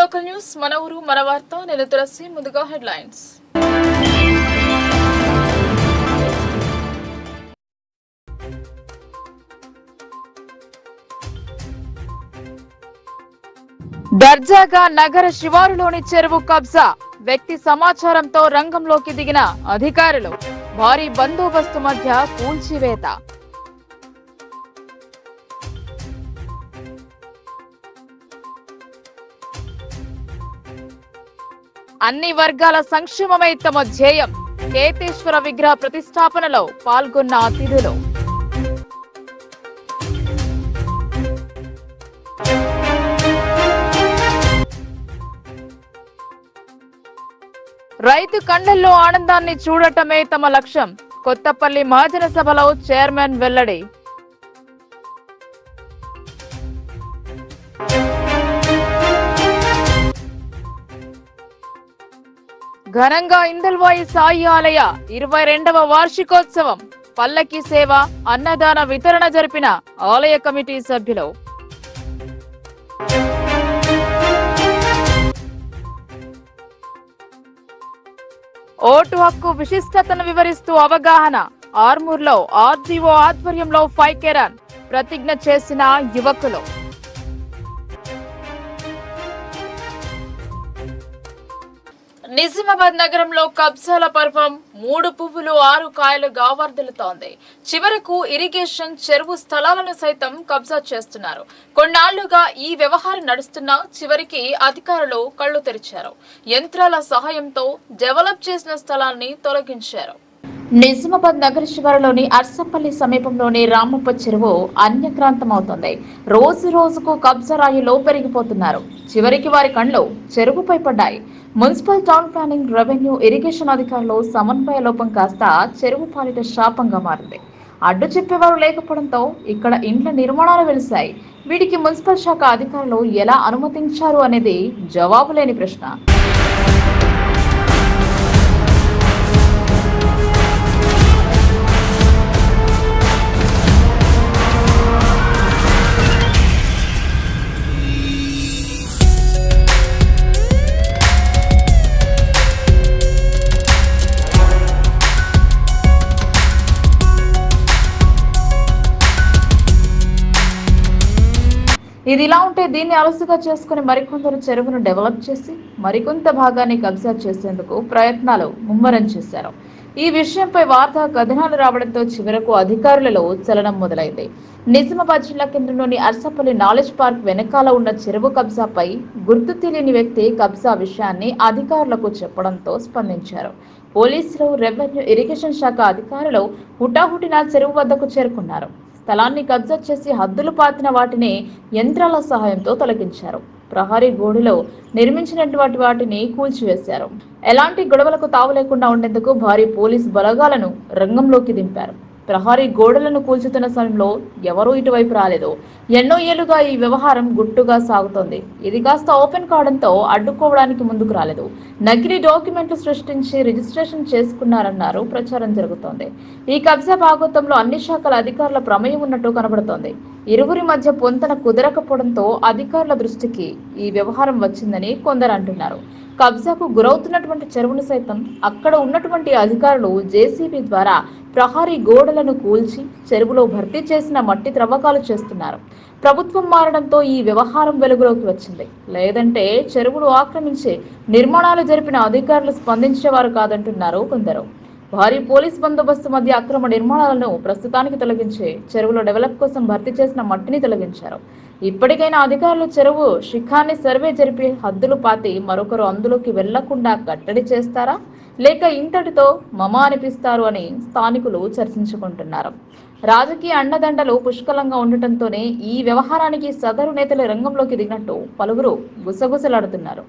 Local news మన ఊరు మన వార్త నేను తులసి ముందుగా హెడ్లైన్స్. దర్జాగా నగర శివారులోని చెరువు కబ్జా, వ్యక్తి సమాచారంతో రంగంలోకి దిగిన అధికారులు, భారీ బందోబస్తు మధ్య కూల్చివేత. అన్ని వర్గాల సంక్షేమమే తమ ధ్యేయం. కేతేశ్వర విగ్రహ ప్రతిష్టాపనలో పాల్గొన్న అతిథులు. రైతు కళ్ళల్లో ఆనందాన్ని చూడటమే తమ లక్ష్యం. కొత్తపల్లి మహాజన సభలో చైర్మన్ వెల్లడి. ఘనంగా ఇందల్వాయి సాయి ఆలయ 22వ వార్షికోత్సవం, పల్లకి సేవ, అన్నదాన వితరణ జరిపిన ఆలయ కమిటీ సభ్యులు. ఓటు హక్కు విశిష్టతను వివరిస్తూ అవగాహన. ఆర్మూర్లో ఆర్డీఓ ఆధ్వర్యంలో ఫైకెరాన్ ప్రతిజ్ఞ చేసిన యువకులు. నిజామాబాద్ నగరంలో కబ్జాల పర్వం 3 పువ్వులు 6 కాయలుగా వర్ధిల్లుతోంది. చివరకు ఇరిగేషన్ చెరువు స్థలాలను సైతం కబ్జా చేస్తున్నారు. కొన్నాళ్లుగా ఈ వ్యవహారం నడుస్తున్నా చివరికి అధికారులు కళ్లు తెరిచారు. యంత్రాల సహాయంతో డెవలప్ చేసిన స్థలాన్ని తొలగించారు. నిజామాబాద్ నగర శివారులోని అర్సంపల్లి సమీపంలోని రామప్ప చెరువు అన్యక్రాంతమవుతోంది. రోజు రోజుకు కబ్జా రాయిలో పెరిగిపోతున్నారు. చివరికి వారి కళ్ళు చెరువుపై పడ్డాయి. Municipal, town planning, revenue, irrigation అధికారులు సమన్వయ లోపం కాస్త చెరువు పాలిట శాపంగా మారింది. అడ్డు చెప్పేవారు లేకపోవడంతో ఇక్కడ ఇండ్ల నిర్మాణాలు వెలిశాయి. వీటికి మున్సిపల్ శాఖ అధికారులు ఎలా అనుమతించారు అనేది జవాబు లేని ప్రశ్న. ఇది ఇలా ఉంటే దీన్ని అలసుగా చేసుకుని మరికొందరు చెరువును డెవలప్ చేసి మరికొంత భాగాన్ని కబ్జా చేసేందుకు ప్రయత్నాలు ముమ్మరం చేశారు. ఈ విషయంపై వార్తా కథనాలు రావడంతో చివరకు అధికారులలో చలనం మొదలైంది. నిజామాబాద్ జిల్లా కేంద్రంలోని అర్సపల్లి నాలెడ్జ్ పార్క్ వెనకాల ఉన్న చెరువు కబ్జాపై గుర్తు తెలియని వ్యక్తి కబ్జా విషయాన్ని అధికారులకు చెప్పడంతో స్పందించారు. పోలీసులు, రెవెన్యూ, ఇరిగేషన్ శాఖ అధికారులు హుటాహుటిన చెరువు వద్దకు చేరుకున్నారు. స్థలాన్ని కబ్జా చేసి హద్దులు పాతిన వాటిని యంత్రాల సహాయంతో తొలగించారు. ప్రహరీ గోడలో నిర్మించినటువంటి వాటిని కూల్చివేశారు. ఎలాంటి గొడవలకు తావు లేకుండా ఉండేందుకు భారీ పోలీసు బలగాలను రంగంలోకి దింపారు. ప్రహరీ గోడలను కూల్చుతున్న సమయంలో ఎవరూ ఇటువైపు రాలేదు. ఎన్నో ఏళ్లుగా ఈ వ్యవహారం గుట్టుగా సాగుతోంది. ఇది కాస్త ఓపెన్ కావడంతో అడ్డుకోవడానికి ముందుకు రాలేదు. నకిలీ డాక్యుమెంట్లు సృష్టించి రిజిస్ట్రేషన్ చేసుకున్నారన్నారు ప్రచారం జరుగుతోంది. ఈ కబ్జా భాగోతంలో అన్ని శాఖల అధికారుల ప్రమేయం ఉన్నట్టు కనబడుతోంది. ఇరువురి మధ్య పొంతన కుదరకపోవడంతో అధికారుల దృష్టికి ఈ వ్యవహారం వచ్చిందని కొందరు అంటున్నారు. కబ్జాకు గురవుతున్నటువంటి చెరువును సైతం అక్కడ ఉన్నటువంటి అధికారులు జేసీబీ ద్వారా ప్రహరీ గోడలను కూల్చి చెరువులో భర్తీ చేసిన మట్టి త్రవ్వకాలు చేస్తున్నారు. ప్రభుత్వం మారడంతో ఈ వ్యవహారం వెలుగులోకి వచ్చింది. లేదంటే చెరువులు ఆక్రమించి నిర్మాణాలు జరిపిన అధికారులు స్పందించేవారు కాదంటున్నారు కొందరు. భారీ పోలీస్ బందోబస్తు మధ్య అక్రమ నిర్మాణాలను ప్రస్తుతానికి తొలగించి చెరువులో డెవలప్ కోసం భర్తీ చేసిన మట్టిని తొలగించారు. ఇప్పటికైనా అధికారులు చెరువు శిఖాన్ని సర్వే జరిపి హద్దులు పాతి మరొకరు అందులోకి వెళ్లకుండా కట్టడి చేస్తారా, లేక ఇంతటితో మమ అనిపిస్తారు అని స్థానికులు చర్చించుకుంటున్నారు. రాజకీయ అండదండలు పుష్కలంగా ఉండటంతోనే ఈ వ్యవహారానికి సదరు నేతలు రంగంలోకి దిగినట్టు పలువురు గుసగుసలాడుతున్నారు.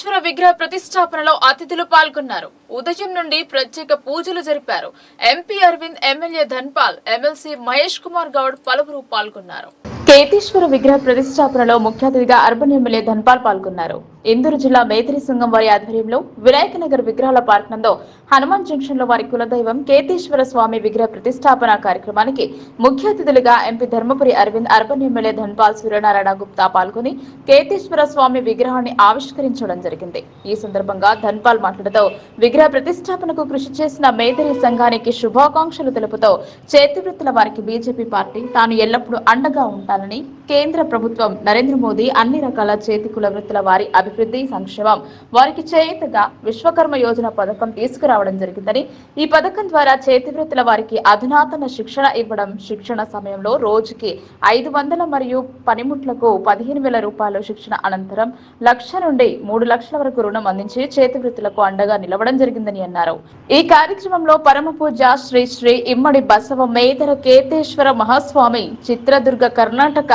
కేతేశ్వర విగ్రహ ప్రతిష్టాపనలో అతిథులు పాల్గొన్నారు. ఉదయం నుండి ప్రత్యేక పూజలు జరిపారు. MP Arvind, MLA Dhanpal, MLC Mahesh Kumar Goud పలువురు పాల్గొన్నారు. కేతేశ్వర విగ్రహ ప్రతిష్టాపనలో ముఖ్య అతిథిగా అర్బన్ ఎమ్మెల్యే ధన్పాల్ పాల్గొన్నారు. ఇందూరు జిల్లా మేదరి సంఘం వారి ఆధ్వర్యంలో వినాయక నగర్ విగ్రహాల పార్ట్నంలో హనుమాన్ జంక్షన్ లో వారి కులదైవం కేతేశ్వర స్వామి విగ్రహ ప్రతిష్టాపన కార్యక్రమానికి ముఖ్య అతిథులుగా MP Dharmapuri Arvind, urban MLA Dhanpal, Suryanarayana Gupta పాల్గొని కేతేశ్వర స్వామి విగ్రహాన్ని ఆవిష్కరించడం జరిగింది. ఈ సందర్భంగా ధన్పాల్ మాట్లాడుతూ విగ్రహ ప్రతిష్టాపనకు కృషి చేసిన మేదరి సంఘానికి శుభాకాంక్షలు తెలుపుతూ చేతివృత్తుల వారికి బీజేపీ పార్టీ తాను ఎల్లప్పుడూ అండగా ఉంటానని, కేంద్ర ప్రభుత్వం నరేంద్ర మోదీ అన్ని రకాల చేతి కుల వృత్తుల వారి అభివృద్ధి సంక్షేమం వారికి చేయుతగా విశ్వకర్మ యోజన పథకం తీసుకురావడం జరిగిందని, ఈ పథకం ద్వారా చేతి వృత్తుల వారికి అధునాతన శిక్షణ ఇవ్వడం, శిక్షణ సమయంలో రోజుకి 500 మరియు పనిముట్లకు 15,000 రూపాయలు శిక్షణ అనంతరం 1,00,000 నుండి 3 లక్షల వరకు రుణం అందించి చేతి వృత్తులకు అండగా నిలవడం జరిగిందని అన్నారు. ఈ కార్యక్రమంలో పరమ పూజ శ్రీ శ్రీ ఇమ్మడి బసవ మేదర కేతేశ్వర మహాస్వామి, చిత్రదుర్గ, కర్ణాటక,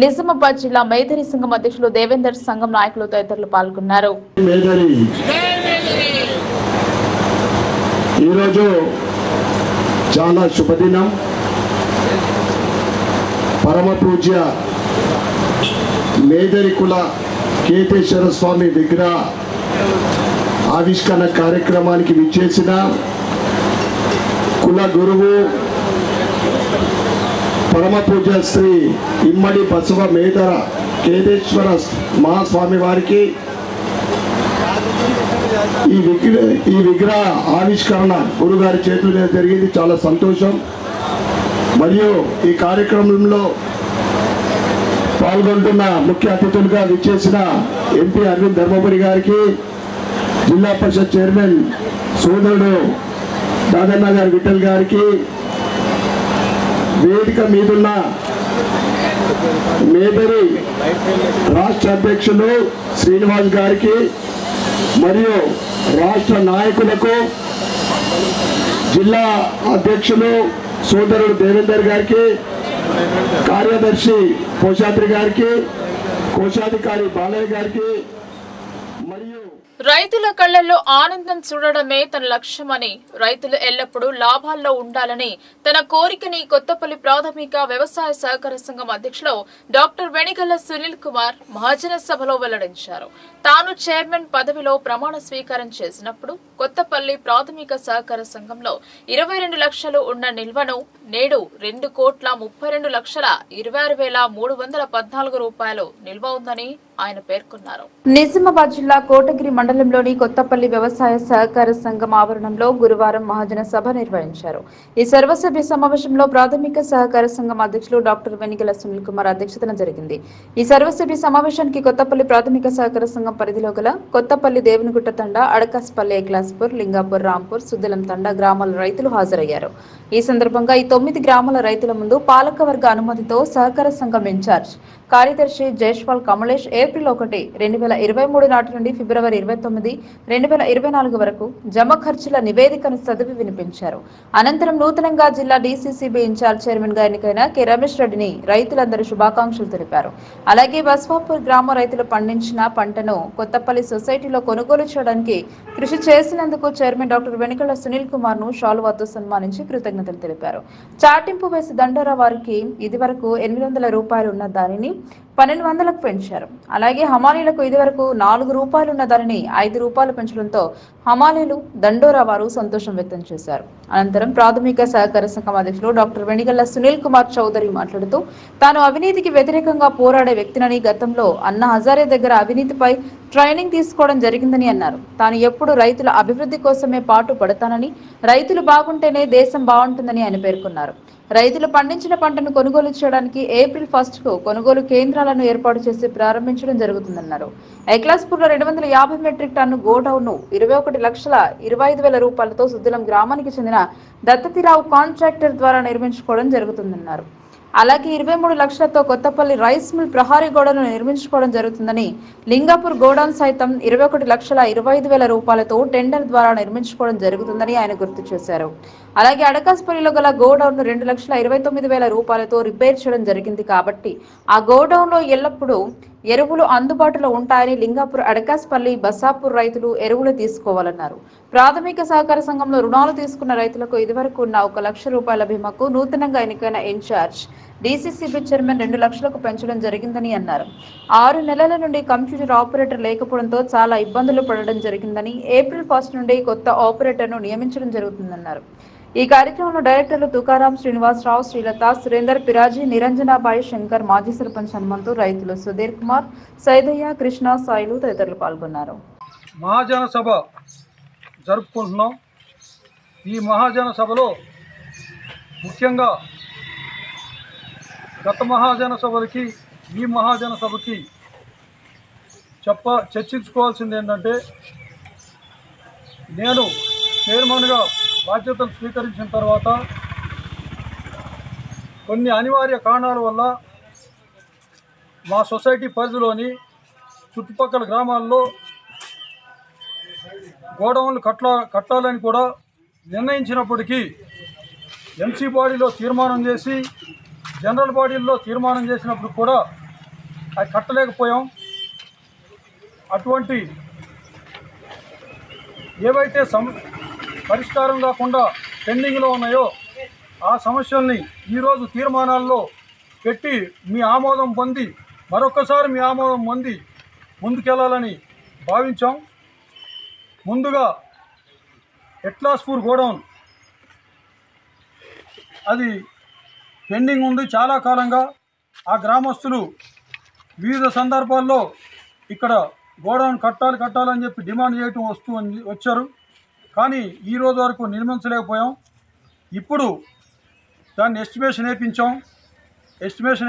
నిజామాబాద్ జిల్లా మేదరి సంఘం అధ్యక్షులు దేవేందర్, సంఘం నాయకులు తదితరులు పాల్గొన్నారు. ఈరోజు చాలా శుభదినం. పరమ పూజ్య మేదరి కుల కేతేశ్వర స్వామి విగ్రహ ఆవిష్కరణ కార్యక్రమానికి విచ్చేసిన కుల గురువు పరమ పూజ్య శ్రీ ఇమ్మడి బసవ మేదర కేతేశ్వర మహాస్వామి వారికి ఈ విగ్రహ ఆవిష్కరణ గురుగారి చేతుల్లో జరిగింది. చాలా సంతోషం. మరియు ఈ కార్యక్రమంలో పాల్గొంటున్న ముఖ్య అతిథులుగా విచ్చేసిన ఎంపీ అరవింద్ ధర్మపురి గారికి, జిల్లా పరిషత్ చైర్మన్ సోదరుడు దాదన్న గారి విఠల్ గారికి, వేదిక మీదున్న మేదరి రాష్ట్ర అధ్యక్షులు శ్రీనివాస్ గారికి మరియు రాష్ట్ర నాయకులకు, జిల్లా అధ్యక్షులు సోదరుడు దేవేందర్ గారికి, కార్యదర్శి పోషాద్రి గారికి, కోశాధికారి బాలయ్య గారికి మరియు రైతుల కళ్లలో ఆనందం చూడడమే తన లక్ష్యమని, రైతులు ఎల్లప్పుడూ లాభాల్లో ఉండాలని తన కోరికని కొత్తపల్లి ప్రాథమిక వ్యవసాయ సహకార సంఘం అధ్యక్షులు డాక్టర్ వెనిగళ్ల సునీల్ కుమార్ మహాజన సభలో వెల్లడించారు. తాను చైర్మన్ పదవిలో ప్రమాణ స్వీకారం చేసినప్పుడు కొత్తపల్లి ప్రాథమిక సహకార సంఘంలో 22 లక్షలు ఉన్న నిల్వను నేడు 2,32,26,26,314 రూపాయలు నిల్వ ఉందని ఆయన పేర్కొన్నారు. నిజామాబాద్ జిల్లా కోటగిరి మండలంలోని కొత్తపల్లి వ్యవసాయ సహకార సంఘం ఆవరణంలో గురువారం మహాజన సభ నిర్వహించారు. ఈ సర్వసభ్య సమావేశంలో ప్రాథమిక సహకార సంఘం అధ్యక్షులు డాక్టర్ వెనిగళ్ల సునీల్ కుమార్ అధ్యక్షతన జరిగింది. ఈ సర్వసభ్య సమావేశానికి కొత్తపల్లి ప్రాథమిక సహకార సంఘం పరిధిలో గల కొత్తపల్లి, దేవునిగుట్ట తండా, అడకాస్పల్లి, ఎగ్లాస్పూర్, లింగాపూర్, రాంపూర్, సుద్దలం తండా గ్రామాల రైతులు హాజరయ్యారు. ఈ సందర్భంగా ఈ 9 గ్రామాల రైతుల ముందు పాలకవర్గ అనుమతితో సహకార సంఘం ఇన్ఛార్జ్ కార్యదర్శి జైష్వాల్ కమలేష్ ఏప్రిల్ 1, 2023 నాటి నుండి ఫిబ్రవరి 29, 2024 వరకు జమ ఖర్చుల నివేదికను చదివి వినిపించారు. అనంతరం నూతనంగా జిల్లా డీసీసీబీ ఇన్ఛార్జ్ చైర్మన్ గా ఎన్నికైన కె రమేష్ రెడ్డిని రైతులందరూ శుభాకాంక్షలు తెలిపారు. అలాగే బస్వాపూర్ గ్రామ రైతులు పండించిన పంటను కొత్తపల్లి సొసైటీలో కొనుగోలు చేయడానికి కృషి చేసినందుకు చైర్మన్ డాక్టర్ వెనిగళ్ల సునీల్ కుమార్ ను శాలువాతో సన్మానించి కృతజ్ఞతలు తెలిపారు. చాటింపు వేసి దండోరా వారికి ఇదివరకు 800 రూపాయలు ఉన్న దానిని 1200లకు పెంచారు. అలాగే హమాలీలకు ఇదివరకు 4 రూపాయలు ఉన్న దానిని 5 రూపాయలు పెంచడంతో హమాలీలు, దండోరా వారు సంతోషం వ్యక్తం చేశారు. అనంతరం ప్రాథమిక సహకార సంఘం అధ్యక్షులు డాక్టర్ వెనిగళ్ల సునీల్ కుమార్ చౌదరి మాట్లాడుతూ తాను అవినీతికి వ్యతిరేకంగా పోరాడే వ్యక్తినని, గతంలో అన్నా హజారే దగ్గర అవినీతిపై ట్రైనింగ్ తీసుకోవడం జరిగిందని అన్నారు. తాను ఎప్పుడు రైతుల అభివృద్ధి కోసమే పాటు పడతానని, రైతులు బాగుంటేనే దేశం బాగుంటుందని ఆయన పేర్కొన్నారు. రైతులు పండించిన పంటను కొనుగోలు చేయడానికి ఏప్రిల్ 1కు కొనుగోలు కేంద్రాలను ఏర్పాటు చేసి ప్రారంభించడం జరుగుతుందన్నారు. ఎక్లాస్పూర్లో 250 మెట్రిక్ టన్ను గోడౌన్ను 21,25,000 రూపాయలతో సుద్దలం గ్రామానికి చెందిన దత్తతిరావు కాంట్రాక్టర్ ద్వారా నిర్మించుకోవడం జరుగుతుందన్నారు. అలాగే 23 లక్షలతో కొత్తపల్లి రైస్ మిల్ ప్రహారీ గోడను నిర్మించుకోవడం జరుగుతుందని, లింగాపూర్ గోడౌన్ సైతం 21,25,000 రూపాయలతో టెండర్ ద్వారా నిర్మించుకోవడం జరుగుతుందని ఆయన గుర్తు చేశారు. అలాగే అడకాస్పల్లిలో గల గోడౌన్ 2,29,000 రూపాయలతో రిపేర్ చేయడం జరిగింది కాబట్టి ఆ గోడౌన్ లో ఎల్లప్పుడూ ఎరువులు అందుబాటులో ఉంటాయని లింగాపూర్ అడకాస్పల్లి బసాపూర్ రైతులు ఎరువులు తీసుకోవాలన్నారు. ప్రాథమిక సహకార సంఘంలో రుణాలు తీసుకున్న రైతులకు ఇదివరకు ఉన్న 1 లక్ష రూపాయల బీమాకు నూతనంగా ఎన్నికైన ఇన్ఛార్జ్ డీసీసీబీ చైర్మన్ 2 లక్షలకు పెంచడం జరిగిందని అన్నారు. 6 నెలల నుండి కంప్యూటర్ ఆపరేటర్ లేకపోవడంతో చాలా ఇబ్బందులు పడడం జరిగిందని ఏప్రిల్ 1 నుండి కొత్త ఆపరేటర్ను నియమించడం జరుగుతుందన్నారు. ఈ కార్యక్రమంలో డైరెక్టర్లు తుకారాం, శ్రీనివాసరావు, శ్రీలత, సురేందర్, పిరాజీ, నిరంజనాబాయి, శంకర్, మాజీ సర్పంచ్ హనుమంతు, రైతులు సుధీర్ కుమార్, సైదయ్య, కృష్ణ, సాయిలు తదితరులు పాల్గొన్నారు. మహాజన సభ జరుపుకుంటున్నాం. ఈ మహాజన సభలో ముఖ్యంగా గత మహాజన సభలకి ఈ మహాజన సభకి చర్చించుకోవాల్సింది ఏంటంటే, నేను చైర్మన్గా బాధ్యతలు స్వీకరించిన తర్వాత కొన్ని అనివార్య కారణాల వల్ల మా సొసైటీ పరిధిలోని చుట్టుపక్కల గ్రామాల్లో గోడౌన్లు కట్టాలని కూడా నిర్ణయించినప్పటికీ ఎంసీ బాడీలో తీర్మానం చేసి జనరల్ బాడీల్లో తీర్మానం చేసినప్పుడు కూడా అది కట్టలేకపోయాం. అటువంటి ఏవైతే పరిష్కారం కాకుండా పెండింగ్లో ఉన్నాయో ఆ సమస్యల్ని ఈరోజు తీర్మానాల్లో పెట్టి మీ ఆమోదం పొంది మరొకసారి మీ ఆమోదం పొంది ముందుకెళ్లాలని భావించాం. ముందుగా ఎట్లాస్పూర్ గోడౌన్ అది పెండింగ్ ఉంది చాలా కాలంగా. ఆ గ్రామస్తులు వివిధ సందర్భాల్లో ఇక్కడ గోడౌన్ కట్టాలని చెప్పి డిమాండ్ చేయటం వచ్చారు. కానీ ఈరోజు వరకు నిర్మించలేకపోయాం. ఇప్పుడు దాన్ని ఎస్టిమేషన్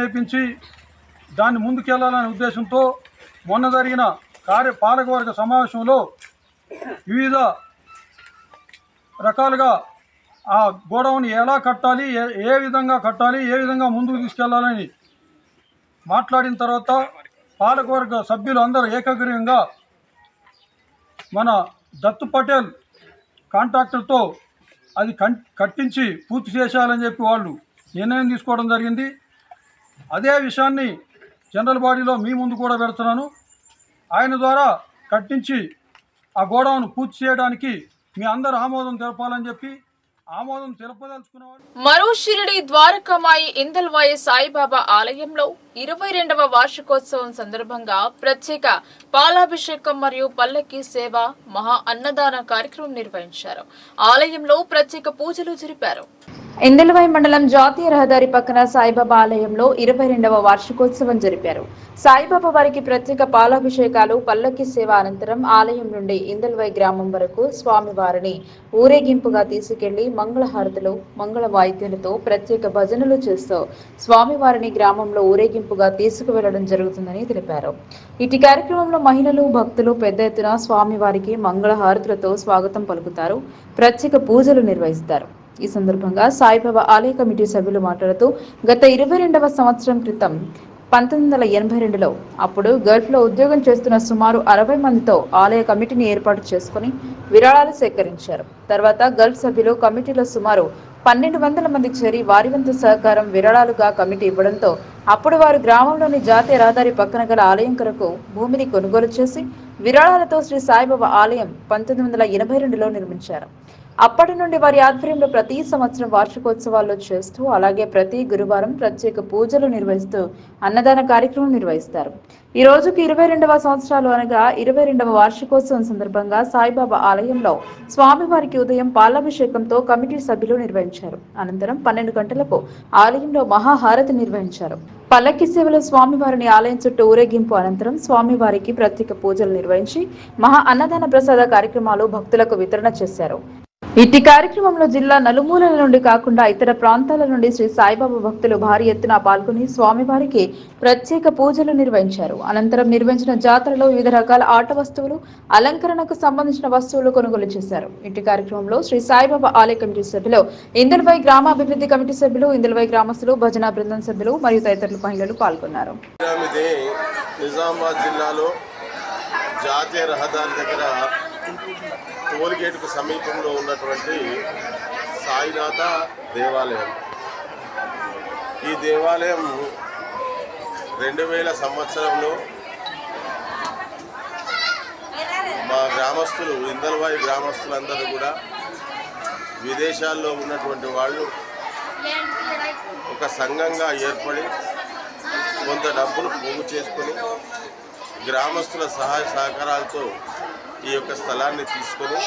వేయించి దాన్ని ముందుకెళ్లాలనే ఉద్దేశంతో మొన్న జరిగిన పాలకవర్గ సమావేశంలో వివిధ రకాలుగా ఆ గోడౌన్ ఎలా కట్టాలి, ఏ విధంగా కట్టాలి, ఏ విధంగా ముందుకు తీసుకెళ్లాలని మాట్లాడిన తర్వాత పాలకవర్గ సభ్యులు అందరూ ఏకగ్రీవంగా మన దత్తు పటేల్ కాంట్రాక్టర్తో అది కట్టించి పూర్తి చేసేయాలని చెప్పి వాళ్ళు నిర్ణయం తీసుకోవడం జరిగింది. అదే విషయాన్ని జనరల్ బాడీలో మీ ముందు కూడా పెడుతున్నాను. ఆయన ద్వారా కట్టించి ఆ గోడౌన్ పూర్తి చేయడానికి మీ అందరూ ఆమోదం తెలపాలని చెప్పి ఆమోదం తెలపదలుచుకున్నవారు. మరో షిరిడి ద్వారకామాయి ఇందల్వాయి సాయిబాబా ఆలయంలో 22వ వార్షికోత్సవం సందర్భంగా ప్రత్యేక పాలాభిషేకం మరియు పల్లకి సేవ, మహా అన్నదాన కార్యక్రమం నిర్వహించారు. ఆలయంలో ప్రత్యేక పూజలు జరిపారు. ఇందల్వాయి మండలం జాతీయ రహదారి పక్కన సాయిబాబా ఆలయంలో 22వ వార్షికోత్సవం జరిపారు. సాయిబాబా వారికి ప్రత్యేక పాలాభిషేకాలు, పల్లకి సేవ అనంతరం ఆలయం నుండి ఇందల్వాయి గ్రామం వరకు స్వామివారిని ఊరేగింపుగా తీసుకెళ్లి మంగళహారతులు, మంగళ వాయిద్యాలతో ప్రత్యేక భజనలు చేస్తూ స్వామివారిని గ్రామంలో ఊరేగింపుగా తీసుకువెళ్లడం జరుగుతుందని తెలిపారు. ఇటు కార్యక్రమంలో మహిళలు, భక్తులు పెద్ద ఎత్తున స్వామివారికి మంగళహారతులతో స్వాగతం పలుకుతారు, ప్రత్యేక పూజలు నిర్వహిస్తారు. ఈ సందర్భంగా సాయిబాబా ఆలయ కమిటీ సభ్యులు మాట్లాడుతూ గత 22వ సంవత్సరం క్రితం 1982లో అప్పుడు గల్ఫ్లో ఉద్యోగం చేస్తున్న సుమారు 60 మందితో ఆలయ కమిటీని ఏర్పాటు చేసుకుని విరాళాలు సేకరించారు. తర్వాత గల్ఫ్ సభ్యులు కమిటీలో సుమారు 1200 మంది చేరి వారి వంతు సహకారం విరాళాలుగా కమిటీ ఇవ్వడంతో అప్పుడు వారు గ్రామంలోని జాతీయ రహదారి పక్కన గల ఆలయం కొరకు భూమిని కొనుగోలు చేసి విరాళాలతో శ్రీ సాయిబాబా ఆలయం 1982లో నిర్మించారు. అప్పటి నుండి వారి ఆధ్వర్యంలో ప్రతి సంవత్సరం వార్షికోత్సవాల్లో చేస్తూ అలాగే ప్రతి గురువారం ప్రత్యేక పూజలు నిర్వహిస్తూ అన్నదాన కార్యక్రమం నిర్వహిస్తారు. ఈ రోజుకి 22వ సంవత్సరాలు అనగా 22వ వార్షికోత్సవం సందర్భంగా సాయిబాబా ఆలయంలో స్వామివారికి ఉదయం పాలాభిషేకంతో కమిటీ సభ్యులు నిర్వహించారు. అనంతరం 12 గంటలకు ఆలయంలో మహాహారతి నిర్వహించారు. పల్లకి సేవలో స్వామివారిని ఆలయం చుట్టూ ఊరేగింపు అనంతరం స్వామివారికి ప్రత్యేక పూజలు నిర్వహించి మహా అన్నదాన ప్రసాద కార్యక్రమాలు భక్తులకు వితరణ చేశారు. ఇట్టి కార్యక్రమంలో జిల్లా నలుమూలల నుండి కాకుండా ఇతర ప్రాంతాల నుండి శ్రీ సాయిబాబా భక్తులు భారీ ఎత్తున పాల్గొని స్వామివారికి ప్రత్యేక పూజలు నిర్వహించారు. అనంతరం నిర్వహించిన జాతరలో వివిధ రకాల ఆట వస్తువులు, అలంకరణకు సంబంధించిన వస్తువులు కొనుగోలు చేశారు. ఇట్టి కార్యక్రమంలో శ్రీ సాయిబాబా ఆలయ కమిటీ సభ్యులు, ఇందల్వాయి గ్రామాభివృద్ధి కమిటీ సభ్యులు, ఇందల్వాయి గ్రామస్తులు, భజన బృందం సభ్యులు మరియు తదితరులు మహిళలు పాల్గొన్నారు. నిజామాబాద్ జిల్లాలో జాతీయ రహదారి దగ్గర టోల్ గేటుకు సమీపంలో ఉన్నటువంటి సాయినాథ దేవాలయం. ఈ దేవాలయం 2000 సంవత్సరంలో గ్రామస్తులు ఇందల్వాయి గ్రామస్తులందరూ కూడా విదేశాల్లో ఉన్నటువంటి వాళ్ళు ఒక సంఘంగా ఏర్పడి కొంత డబ్బులు పోగు చేసుకొని గ్రామస్తుల సహాయ సహకారాలతో ఈ యొక్క స్థలాన్ని తీసుకొని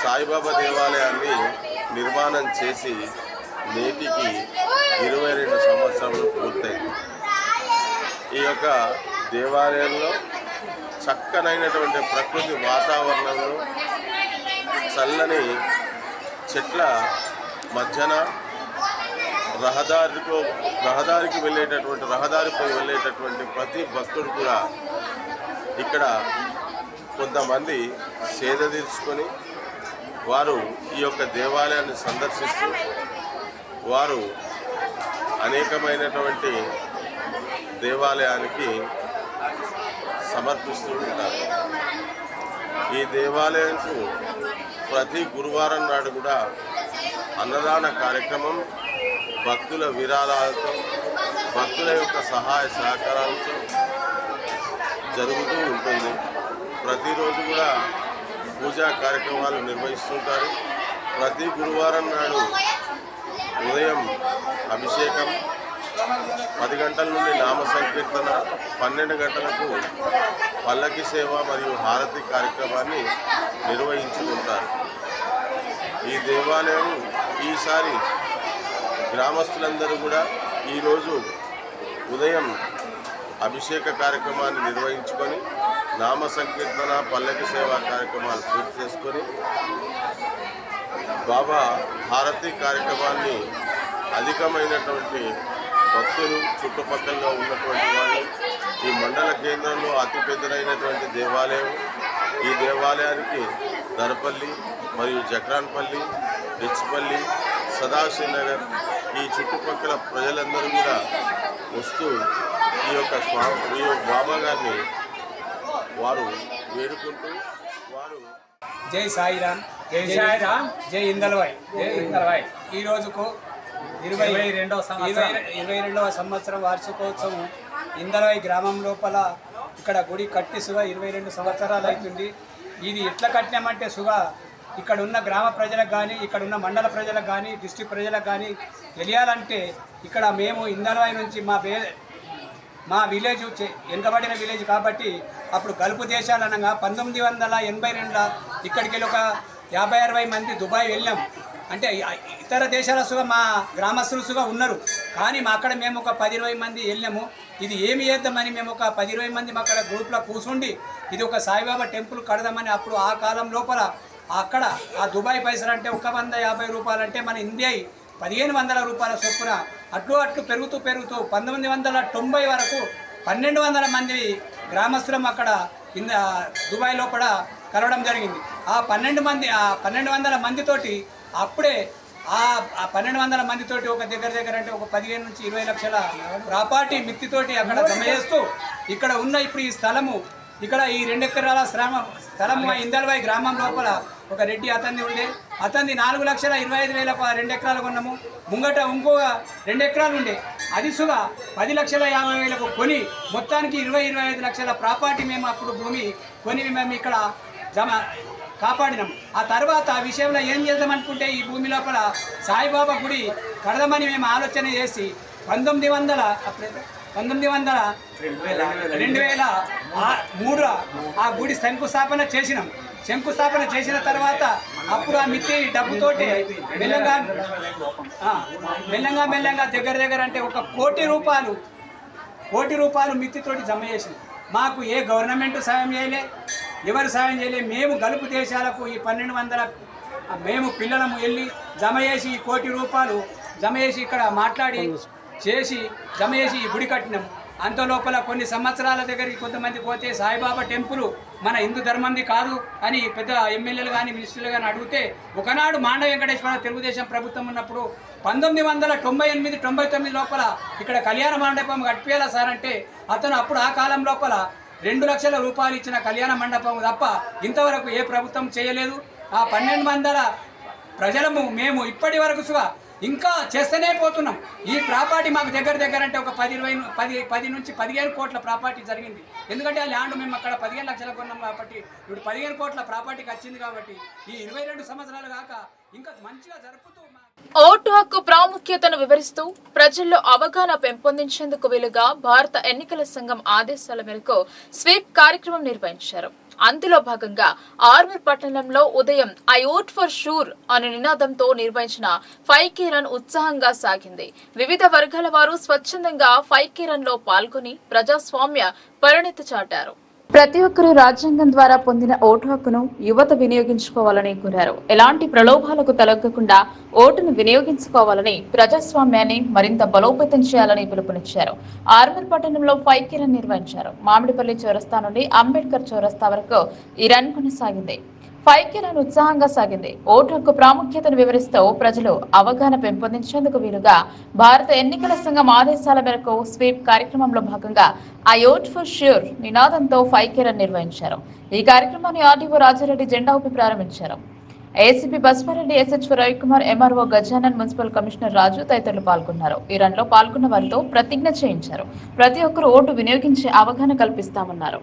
సాయిబాబా దేవాలయాన్ని నిర్మాణం చేసి నేటికి 22 సంవత్సరాలు పూర్తయింది. ఈ యొక్క దేవాలయంలో చక్కనైనటువంటి ప్రకృతి వాతావరణంలో చల్లని చెట్ల మధ్యన రహదారిపై వెళ్ళేటటువంటి ప్రతి భక్తుడు కూడా ఇక్కడ కొంతమంది సేద తీర్చుకొని వారు ఈ యొక్క దేవాలయాన్ని సందర్శిస్తూ వారు అనేకమైనటువంటి దేవాలయానికి సమర్పిస్తూ ఉంటారు. ఈ దేవాలయంకు ప్రతి గురువారం నాడు కూడా అన్నదాన కార్యక్రమం భక్తుల విరాళాలతో భక్తుల యొక్క సహాయ సహకారాలతో జరుగుతూ ఉంటుంది. ప్రతిరోజు కూడా పూజా కార్యక్రమాలు నిర్వహిస్తుంటారు. ప్రతి గురువారం నాడు ఉదయం అభిషేకం, 10 గంటల నుండి నామ సంకీర్తన, 12 గంటలకు పల్లకి సేవ మరియు హారతి కార్యక్రమాన్ని నిర్వహించుకుంటారు. ఈ దేవాలయం ఈసారి గ్రామస్తులందరూ కూడా ఈరోజు ఉదయం అభిషేక కార్యక్రమాన్ని నిర్వహించుకొని నామ సంకీర్తన, పల్లకి సేవ కార్యక్రమాలు పూర్తి చేసుకొని బాబా హారతి కార్యక్రమాన్ని అధికమైనటువంటి భక్తులు చుట్టుపక్కల ఉన్నటువంటి వాళ్ళు ఈ మండల కేంద్రంలో అతిపెద్దదైనటువంటి దేవాలయం. ఈ దేవాలయానికి దర్పల్లి మరియు జక్రాన్పల్లి, డిచ్పల్లి, సదాశివనగర్ ఈ చుట్టుపక్కల ప్రజలందరూ కూడా వస్తూ ఈ యొక్క బాబా గారిని వారు వేడుకుంటూ వారు జై సాయిరామ్, జై సాయిరామ్, జై ఇందల్వాయి, జై ఇందల్వాయి. ఈ రోజుకు 22వ సంవత్సరం వార్షికోత్సవం ఇందల్వాయి గ్రామం లోపల ఇక్కడ గుడి కట్టి సుగా 22 సంవత్సరాలు అవుతుంది. ఇది ఎట్లా కట్టినామంటే సుగా ఇక్కడ ఉన్న గ్రామ ప్రజలకు కానీ, ఇక్కడ ఉన్న మండల ప్రజలకు కానీ, డిస్ట్రిక్ట్ ప్రజలకు కానీ తెలియాలంటే ఇక్కడ మేము ఇందల్వాయి నుంచి మా విలేజ్ వెనుకబడిన విలేజ్ కాబట్టి అప్పుడు గల్ఫ్ దేశాలు అనగా 1982 ఇక్కడికి వెళ్ళి ఒక 50-60 మంది దుబాయ్ వెళ్ళాం. అంటే ఇతర దేశాల సుగా మా గ్రామస్తులు సుగా ఉన్నారు, కానీ మా అక్కడ మేము ఒక 10-20 మంది వెళ్ళాము. ఇది ఏమి చేద్దామని మేము ఒక 10-20 మంది మా అక్కడ గ్రూప్లో కూర్చుండి ఇది ఒక సాయిబాబా టెంపుల్ కడదామని అప్పుడు ఆ కాలం లోపల అక్కడ ఆ దుబాయ్ పైసలు అంటే 150 రూపాయలు అంటే మన ఇండియా 1500 రూపాయల చొప్పున అట్లు పెరుగుతూ 1990 వరకు 1200 మంది గ్రామస్తులం అక్కడ దుబాయ్ లోపల కలవడం జరిగింది. ఆ 1200 మందితోటి అప్పుడే ఆ 1200 మందితోటి ఒక దగ్గర అంటే ఒక 15 నుంచి 20 లక్షల ప్రాపర్టీ మిత్తితోటి అక్కడ జమ చేస్తూ ఇక్కడ ఉన్న ఇప్పుడు ఈ స్థలము ఇక్కడ ఈ 2 ఎకరాల స్థలము ఇందల్వాయి గ్రామం లోపల ఒక రెడ్డి అతన్ని ఉండే, అతన్ని 4,25,000 2 ఎకరాలు కొన్నాము. ముంగట ఇంకో 2 ఎకరాలు ఉండే, అది సుగా 10,50,000 కొని మొత్తానికి 20-25 లక్షల ప్రాపర్టీ మేము అప్పుడు భూమి కొని మేము ఇక్కడ కాపాడినాం. ఆ తర్వాత ఆ విషయంలో ఏం చేద్దామనుకుంటే ఈ భూమి లోపల సాయిబాబా గుడి కడదామని మేము ఆలోచన చేసి 2003 ఆ గుడి శంకుస్థాపన చేసినాం. శంకుస్థాపన చేసిన తర్వాత అప్పుడు ఆ మిత్తి డబ్బుతోటి మెల్లంగా దగ్గర అంటే 1 కోటి రూపాయలు మిత్తితోటి జమ చేసినాం. మాకు ఏ గవర్నమెంట్ సాయం చేయలే, ఎవరు సాయం చేయలే. మేము గల్ఫ్ దేశాలకు ఈ 1200 మేము పిల్లలము వెళ్ళి జమ చేసి 1 కోటి రూపాయలు జమ చేసి ఇక్కడ మాట్లాడి జమ చేసి ఈ గుడి కట్టినాం. అంత లోపల కొన్ని సంవత్సరాల దగ్గరికి కొంతమంది పోతే సాయిబాబా టెంపుల్ మన హిందూ ధర్మంది కాదు అని పెద్ద ఎమ్మెల్యేలు కానీ మినిస్టర్లు కానీ అడిగితే ఒకనాడు మాండ వెంకటేశ్వర తెలుగుదేశం ప్రభుత్వం ఉన్నప్పుడు 1998-99 లోపల ఇక్కడ కళ్యాణ మండపం కట్టిపోయాలా సార్ అంటే అతను అప్పుడు ఆ కాలం లోపల 2 లక్షల రూపాయలు ఇచ్చిన కళ్యాణ మండపం తప్ప ఇంతవరకు ఏ ప్రభుత్వం చేయలేదు. ఆ 1200 ప్రజలము మేము ఇప్పటి వరకు ఇంకా చేస్తూనే పోతున్నాం. ఈ ప్రాపర్టీ మాకు దగ్గర అంటే ఒక 10 నుంచి 15 కోట్ల ప్రాపర్టీ జరిగింది. ఎందుకంటే ఆ ల్యాండ్ మేము అక్కడ 15 లక్షలు కొన్నాం కాబట్టి ఇప్పుడు 15 కోట్ల ప్రాపర్టీకి వచ్చింది కాబట్టి ఈ 22 సంవత్సరాలు కాక ఇంకా మంచిగా జరుపుతూ ఓటు హక్కు ప్రాముఖ్యతను వివరిస్తూ ప్రజల్లో అవగాహన పెంపొందించేందుకు వీలుగా భారత ఎన్నికల సంఘం ఆదేశాల మేరకు స్వీప్ కార్యక్రమం నిర్వహించారు. అందులో భాగంగా ఆర్మూర్ పట్టణంలో ఉదయం ఐ ఓట్ ఫర్ షూర్ అనే నినాదంతో నిర్వహించిన 5K రన్ ఉత్సాహంగా సాగింది. వివిధ వర్గాల వారు స్వచ్ఛందంగా 5K రన్ లో పాల్గొని ప్రజాస్వామ్య పరిణతి చాటారు. ప్రతి ఒక్కరూ రాజ్యాంగం ద్వారా పొందిన ఓటు హక్కును యువత వినియోగించుకోవాలని కోరారు. ఎలాంటి ప్రలోభాలకు తలొగ్గకుండా ఓటును వినియోగించుకోవాలని, ప్రజాస్వామ్యాన్ని మరింత బలోపేతం చేయాలని పిలుపునిచ్చారు. ఆర్మూర్ పట్టణంలో 5K రన్ నిర్వహించారు. మామిడిపల్లి చౌరస్తా నుండి అంబేద్కర్ చౌరస్తా వరకు ఈ రన్ కొనసాగింది. 5K రన్ ఉత్సాహంగా సాగింది. ఓటు హక్కు ప్రాముఖ్యతను వివరిస్తూ ప్రజలు అవగాహన పెంపొందించేందుకు వీలుగా భారత ఎన్నికల సంఘం ఆదేశాల మేరకు స్వీప్ కార్యక్రమంలో భాగంగా ఐ ఓట్ ఫర్ ష్యూర్ నినాదంతో 5K రన్ నిర్వహించారు. ఈ కార్యక్రమాన్ని ఆర్డీఓ రాజారెడ్డి జెండా ఊపి ప్రారంభించారు. ACP Baswareddy, SH Ravikumar, MRO Gajanan, municipal commissioner Raju తదితరులు పాల్గొన్నారు. ఈ రన్ లో పాల్గొన్న వారితో ప్రతిజ్ఞ చేయించారు. ప్రతి ఒక్కరూ ఓటు వినియోగించే అవగాహన కల్పిస్తామన్నారు.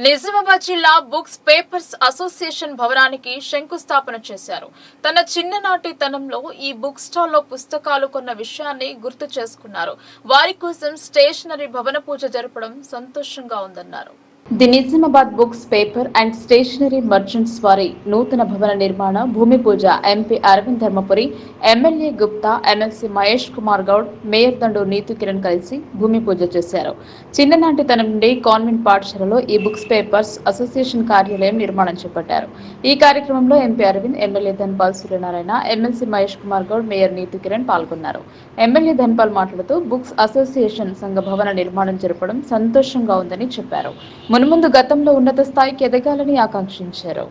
నిజామాబాద్ జిల్లా బుక్స్ పేపర్స్ అసోసియేషన్ భవనానికి శంకుస్థాపన చేశారు. తన చిన్ననాటి తనంలో ఈ బుక్ స్టాల్ లో పుస్తకాలు కొన్న విషయాన్ని గుర్తు చేసుకున్నారు. వారి కోసం స్టేషనరీ భవన పూజ జరపడం సంతోషంగా ఉందన్నారు. The Nizamabad books paper and stationery merchants వారి నూతన భవన నిర్మాణ భూమి పూజ MP Arvind Dharmapuri, MLA Gupta, MLC Mahesh Kumar Goud, mayor Dandu Neetu Kiran కలిసి భూమి పూజ చేశారు. చిన్ననాటి తన నుండి కాన్వెంట్ పాఠశాలలో ఈ బుక్స్ పేపర్స్ అసోసియేషన్ కార్యాలయం నిర్మాణం చేపట్టారు. ఈ కార్యక్రమంలో MP Arvind, MLA Dhanpal Suryanarayana, MLC Mahesh Kumar Goud, mayor Neetu Kiran పాల్గొన్నారు. ఎమ్మెల్యే ధన్పాల్ మాట్లాడుతూ బుక్స్ అసోసియేషన్ సంఘ భవన నిర్మాణం జరపడం సంతోషంగా ఉందని చెప్పారు. మున్ముందు గతంలో ఉన్నత స్థాయికి ఎదగాలని ఆకాంక్షించారు.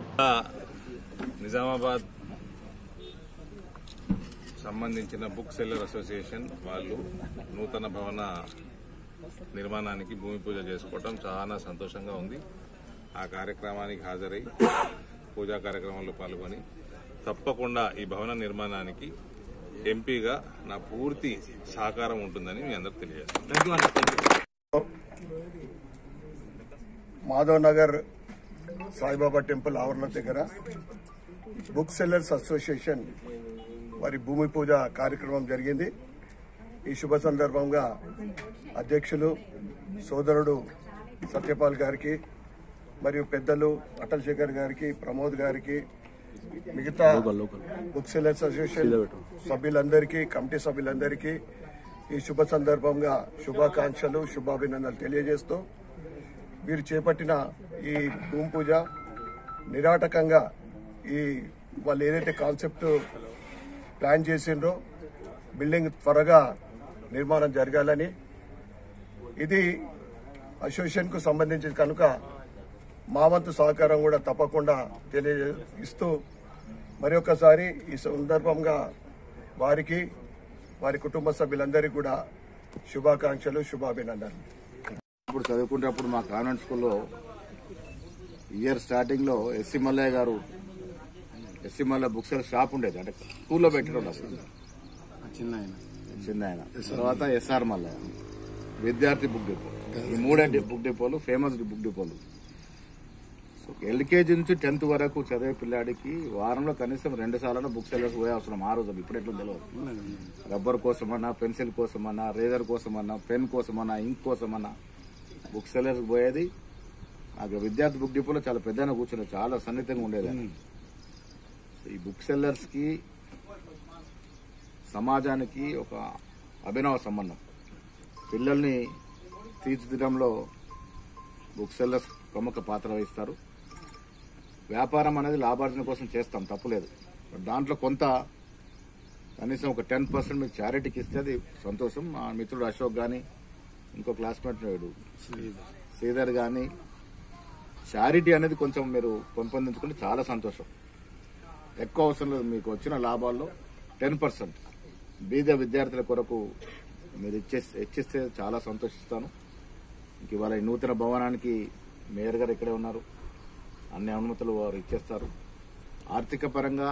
నిజామాబాద్ సంబంధించిన బుక్ సెల్లర్ అసోసియేషన్ వాళ్ళు నూతన భవన నిర్మాణానికి భూమి పూజ చేసుకోవడం చాలా సంతోషంగా ఉంది. ఆ కార్యక్రమానికి హాజరై పూజా కార్యక్రమంలో పాల్గొని తప్పకుండా ఈ భవన నిర్మాణానికి ఎంపీగా నా పూర్తి సహకారం ఉంటుందని మీ అందరికి తెలియజేస్తాను. మాధవ్ నగర్ సాయిబాబా టెంపుల్ ఆవరణ దగ్గర బుక్ సెల్లర్స్ అసోసియేషన్ వారి భూమి పూజ కార్యక్రమం జరిగింది. ఈ శుభ సందర్భంగా అధ్యక్షులు సోదరుడు సత్యపాల్ గారికి మరియు పెద్దలు అటల్ శేఖర్ గారికి, ప్రమోద్ గారికి, మిగతా బుక్ సెల్లర్స్ అసోసియేషన్ సభ్యులందరికీ, కమిటీ సభ్యులందరికీ ఈ శుభ సందర్భంగా శుభాకాంక్షలు, శుభాభినందనలు తెలియజేస్తూ వీరు చేపట్టిన ఈ భూమి పూజ నిరాటకంగా ఈ వాళ్ళు ఏదైతే కాన్సెప్ట్ ప్లాన్ చేసిండ్రో బిల్డింగ్ త్వరగా నిర్మాణం జరగాలని, ఇది అసోసియేషన్కు సంబంధించి కనుక మా వంతు సహకారం కూడా తప్పకుండా తెలియజేస్తూ మరి ఒకసారి ఈ సందర్భంగా వారికి, వారి కుటుంబ సభ్యులందరికీ కూడా శుభాకాంక్షలు, శుభాభినందనలు. ఇప్పుడు చదువుకునేటప్పుడు మా కాన్వెంట్ స్కూల్లో ఇయర్ స్టార్టింగ్లో ఎస్సీ మల్లయ్య గారు ఎస్సీమల్ల బుక్ సెల్లర్ షాప్ ఉండేది, అంటే స్కూల్లో పెట్టడం చిన్న ఆయన. తర్వాత ఎస్ఆర్ మల్ల విద్యార్థి బుక్ డిపో, ఈ మూడంటి బుక్ డిపోలు ఫేమస్ బుక్ డిపోలు. ఎల్కేజీ నుంచి 10th వరకు చదివే పిల్లాడికి వారంలో కనీసం 2 సార్లు బుక్ సెల్లర్స్ పోయే అవసరం. ఆ రోజు ఇప్పుడు ఎట్లా తెలియదు. రబ్బర్ కోసమన్నా, పెన్సిల్ కోసమన్నా, రేజర్ కోసమన్నా, పెన్ కోసమన్నా, ఇంక్ కోసమన్నా బుక్ సెల్లర్స్ పోయేది. నాకు విద్యార్థి బుక్ డిపోలో చాలా పెద్దగా కూర్చునేది, చాలా సన్నిహితంగా ఉండేది. ఈ బుక్ సెల్లర్స్ కి సమాజానికి ఒక అభినవ సంబంధం. పిల్లల్ని తీర్చిదిద్దంలో బుక్ సెల్లర్స్ ప్రముఖ పాత్ర వహిస్తారు. వ్యాపారం అనేది లాభార్జన కోసం చేస్తాం, తప్పులేదు. దాంట్లో కొంత కనీసం ఒక 10% మీకు చారిటీకి ఇస్తే అది సంతోషం. మా మిత్రుడు అశోక్ కానీ, ఇంకో క్లాస్మేట్ శ్రీధర్ కానీ, చారిటీ అనేది కొంచెం మీరు పెంపొందించుకుంటే చాలా సంతోషం. ఎక్కువ అవసరం లేదు. మీకు వచ్చిన లాభాల్లో 10% బీద విద్యార్థుల కొరకు మీరు ఇచ్చిస్తే చాలా సంతోషిస్తాను. ఇంక ఇవాళ ఈ నూతన భవనానికి మేయర్ గారు ఇక్కడే ఉన్నారు, అన్ని అనుమతులు వారు ఇచ్చేస్తారు. ఆర్థిక పరంగా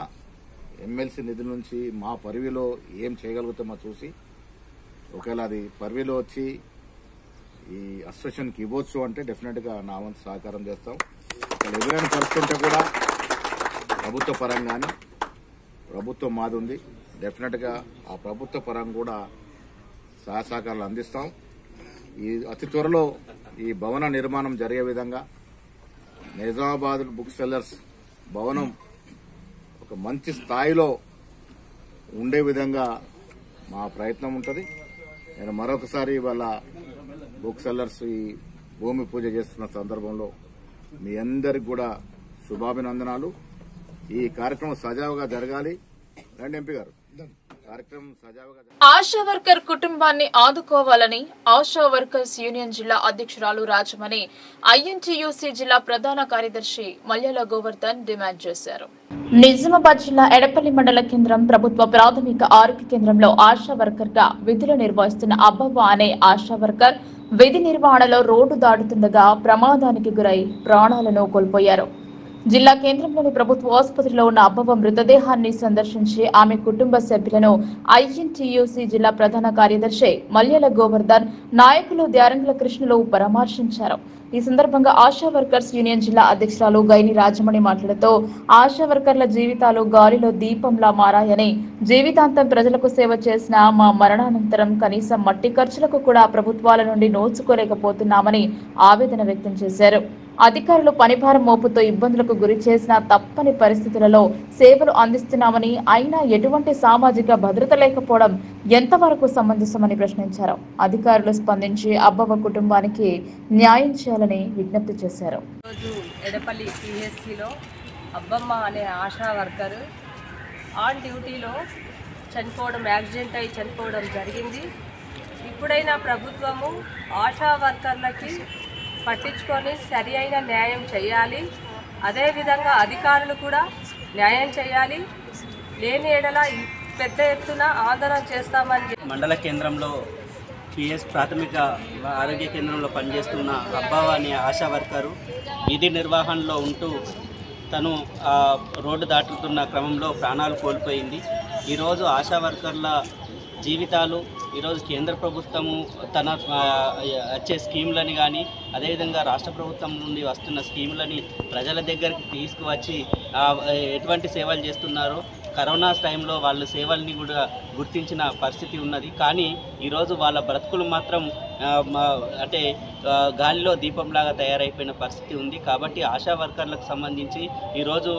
ఎమ్మెల్సీ నిధుల నుంచి మా పరివిలో ఏం చేయగలుగుతామో చూసి, ఒకవేళ అది పరివిలో వచ్చి ఈ అసోసియేషన్కి ఇవ్వచ్చు అంటే డెఫినెట్ గా నా వంతు సహకారం చేస్తాం. ఇక్కడ ఎవరైనా పరిస్థితి కూడా ప్రభుత్వ పరంగానే, ప్రభుత్వం మాది ఉంది, డెఫినెట్ గా ఆ ప్రభుత్వ పరంగా కూడా సహకారాలు అందిస్తాం. ఈ అతి త్వరలో ఈ భవన నిర్మాణం జరిగే విధంగా నిజామాబాద్ బుక్ సెల్లర్స్ భవనం ఒక మంచి స్థాయిలో ఉండే విధంగా మా ప్రయత్నం ఉంటుంది. నేను మరొకసారి ఇవాళ బుక్ సెల్లర్స్ ఈ భూమి పూజ చేస్తున్న సందర్భంలో మీ అందరికి కూడా శుభాభినందనాలు. ఈ కార్యక్రమం సజావుగా జరగాలి. రండి ఎంపీ గారు, కార్యక్రమం సజావుగా. ఆశా వర్కర్ కుటుంబాన్ని ఆదుకోవాలని ఆశా వర్కర్స్ యూనియన్ జిల్లా అధ్యక్షురాలు రాజమణి ఐఎన్టీయూసీ జిల్లా ప్రధాన కార్యదర్శి మల్యాల గోవర్ధన్ డిమాండ్ చేశారు. నిజామాబాద్ జిల్లా ఎడపల్లి మండల కేంద్రం ప్రభుత్వ ప్రాథమిక ఆరోగ్య కేంద్రంలో ఆశా వర్కర్ గా విధులు నిర్వహిస్తున్న అబ్బవ్వ అనే ఆశా వర్కర్ విధి నిర్వహణలో రోడ్డు దాటుతుండగా ప్రమాదానికి గురై ప్రాణాలను కోల్పోయారు. జిల్లా కేంద్రంలోని ప్రభుత్వ ఆసుపత్రిలో ఉన్న అబ్బవ్వ మృతదేహాన్ని సందర్శించి ఆమె కుటుంబ సభ్యులను ఐఎన్టీయూసీ జిల్లా ప్రధాన కార్యదర్శి మల్యాల గోవర్ధన్, నాయకులు ద్యారంగుల కృష్ణులు పరామర్శించారు. ఈ సందర్భంగా ఆశా వర్కర్స్ యూనియన్ జిల్లా అధ్యక్షురాలు గైని రాజమణి మాట్లాడుతూ ఆశా వర్కర్ల జీవితాలు గాలిలో దీపంలా మారాయని, జీవితాంతం ప్రజలకు సేవ చేసిన మా మరణానంతరం కనీసం మట్టి ఖర్చులకు కూడా ప్రభుత్వాల నుండి నోచుకోలేకపోతున్నామని ఆవేదన వ్యక్తం చేశారు. అధికారులు పనిభారం మోపుతో ఇబ్బందులకు గురి చేసిన తప్పని పరిస్థితులలో సేవలు అందిస్తున్నామని, అయినా ఎటువంటి సామాజిక భద్రత లేకపోవడం ఎంతవరకు సమంజసమని ప్రశ్నించారు. అధికారులు స్పందించి అబ్బవ్వ కుటుంబానికి న్యాయం చేయాలని విజ్ఞప్తి చేశారు. ఎడపల్లి పిహెచ్సిలో అబ్బమ్మ అనే ఆశా వర్కర్ ఆన్ డ్యూటీలో చనిపోవడం, యాక్సిడెంట్ అయి చనిపోవడం జరిగింది. ఇప్పుడైనా ప్రభుత్వము ఆశా వర్కర్లకి పట్టించుకొని సరి అయిన న్యాయం చేయాలి. అదేవిధంగా అధికారులు కూడా న్యాయం చేయాలి. లేని ఎడల పెద్ద ఎత్తున ఆందోళన చేస్తామని మండల కేంద్రంలో పిఎస్ ప్రాథమిక ఆరోగ్య కేంద్రంలో పనిచేస్తున్న అబ్బవ్వ అనే ఆశా వర్కరు విధి నిర్వహణలో ఉంటూ తను రోడ్డు దాటుతున్న క్రమంలో ప్రాణాలు కోల్పోయింది. ఈరోజు ఆశా వర్కర్ల జీవితాలు ఈరోజు కేంద్ర ప్రభుత్వము తన వచ్చే స్కీములని కానీ, అదేవిధంగా రాష్ట్ర ప్రభుత్వం నుండి వస్తున్న స్కీములని ప్రజల దగ్గరికి తీసుకువచ్చి ఎటువంటి సేవలు చేస్తున్నారో కరోనా టైంలో వాళ్ళ సేవల్ని కూడా గుర్తించిన పరిస్థితి ఉన్నది. కానీ ఈరోజు వాళ్ళ బ్రతుకులు మాత్రం అంటే గాలిలో దీపంలాగా తయారైపోయిన పరిస్థితి ఉంది. కాబట్టి ఆశా వర్కర్లకు సంబంధించి ఈరోజు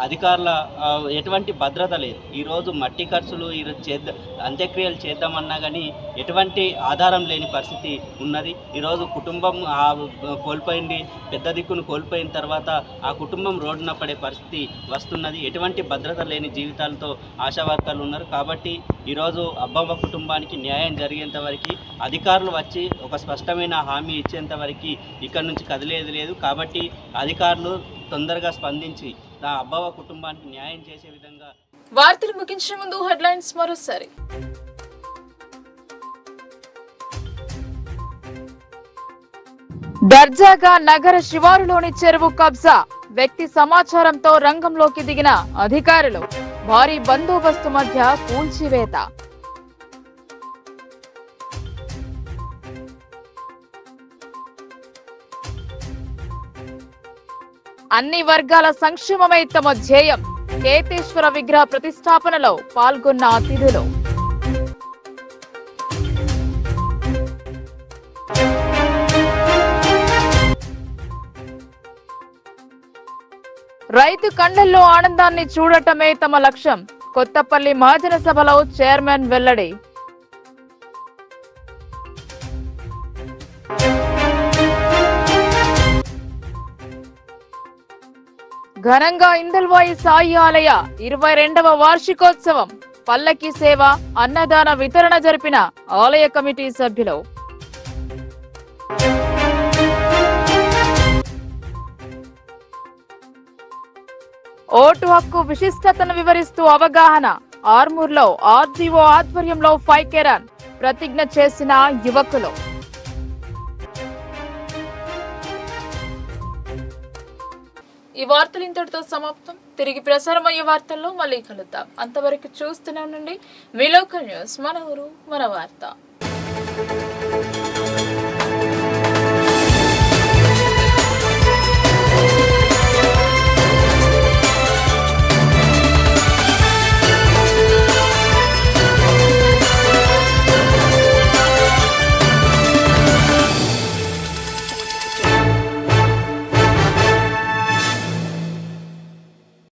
అధికారుల ఎటువంటి భద్రత లేదు. ఈరోజు మట్టి ఖర్చులు ఈరోజు అంత్యక్రియలు చేద్దామన్నా కానీ ఎటువంటి ఆధారం లేని పరిస్థితి ఉన్నది. ఈరోజు కుటుంబం కోల్పోయింది, పెద్ద దిక్కును కోల్పోయిన తర్వాత ఆ కుటుంబం రోడ్డున పడే పరిస్థితి వస్తున్నది. ఎటువంటి భద్రత లేని జీవితాలతో ఆశా వర్కర్లు ఉన్నారు. కాబట్టి ఈరోజు అబ్బవ్వ కుటుంబానికి న్యాయం జరిగేంత వరకు అధికారులు వచ్చి ఒక స్పష్టమైన హామీ ఇచ్చేంత వరకు ఇక్కడ నుంచి కదిలేది లేదు. కాబట్టి అధికారులు తొందరగా స్పందించి ఆ అబ్బవ్వ కుటుంబానికి న్యాయం చేసే విధంగా. వార్తలు ముగించే ముందు హెడ్లైన్స్ మరోసారి. దర్జాగా నగర శివారులోని చెరువు కబ్జా, వ్యక్తి సమాచారంతో రంగంలోకి దిగిన అధికారులు భారీ బందోబస్తు మధ్య కూల్చివేత. అన్ని వర్గాల సంక్షేమమే తమ ధ్యేయం. కేతేశ్వర విగ్రహ ప్రతిష్టాపనలో పాల్గొన్న అతిథులు. రైతు కళ్ళల్లో ఆనందాన్ని చూడటమే తమ లక్ష్యం. కొత్తపల్లి మహాజన సభలో చైర్మన్ వెల్లడి. ఘనంగా ఇందల్వాయి సాయి ఆలయ 22వ వార్షికోత్సవం. పల్లకి సేవ, అన్నదాన వితరణ జరిపిన ఆలయ కమిటీ సభ్యులు. ఓటు హక్కు విశిష్టతను వివరిస్తూ అవగాహన. ఆర్మూర్లో ఆర్డీఓ ఆధ్వర్యంలో ఫైకెరాన్ ప్రతిజ్ఞ చేసిన యువకులు. ఈ వార్తలు ఇంతటితో సమాప్తం. తిరిగి ప్రసారమయ్యే వార్తల్లో మళ్ళీ కలుద్దాం. అంతవరకు చూస్తూనే ఉండండి మీ లోకల్ న్యూస్, మన ఊరు మన వార్త.